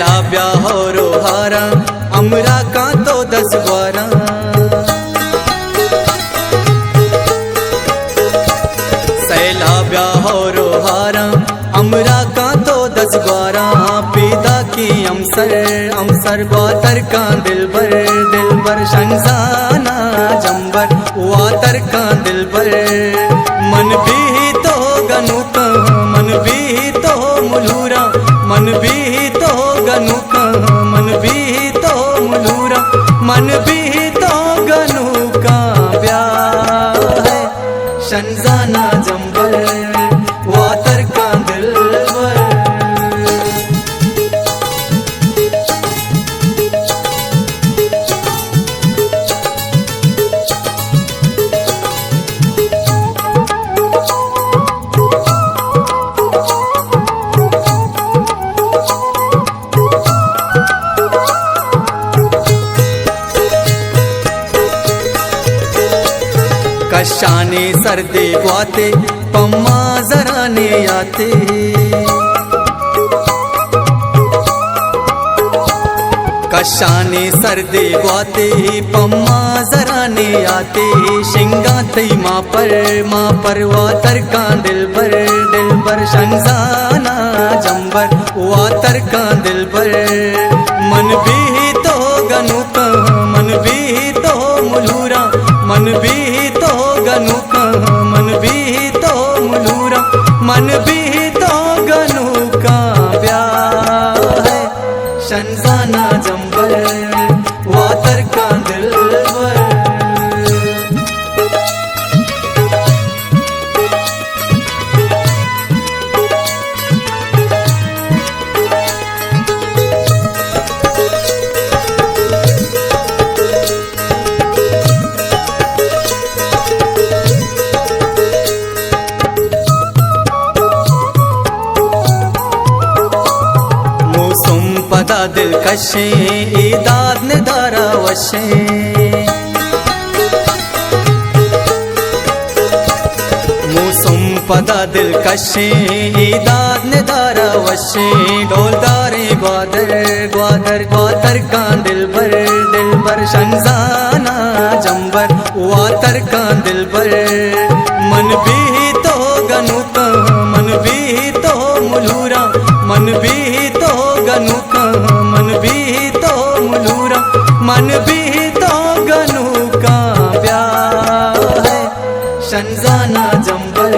सैला ब्याह रोहारा अमरा का तो 10 12। सैला ब्याह रोहारा अमरा का तो 10 12। पैदा की अमसर वातर का दिलबर शंजाना जंबर वातर का दिलबर। मन भी तो गनु का मन भी तो मुलूरा मन भी तो गनु का मन भी तो मुलूरा मन भी तो गनु का ब्याह है शंजाना जंबर वातर का दिलबर। कशाने सर्दे ग्वाते पम्मा जराने आते। कशाने सर्दे ग्वाते पम्मा जराने आते। शिंगाते माँ पर वातर का दिलबर शंजाना जंबर वातर का दिलबर। मन भी तो गनु का मन भी तो मुलूरा मन भी तो गनु का मन भी तो मुलूरा मन भी तो गनु का ब्याह है शंजाना जंबर वातर का दिलबर। पदा दिल कशे ईदाद ने दारा वशे। मौसम पदा दिल कशे ईदाद ने दारा वशे। डोलदारे ग्वादर का दिलबर शंजाना जंबर वातर का दिलबर। मन भी तो गनु का मन भी तो मुलूरा मन भी तो गनु का मन भी तो मुलूरा मन भी तो गनु का ब्याह है शंजाना जंबर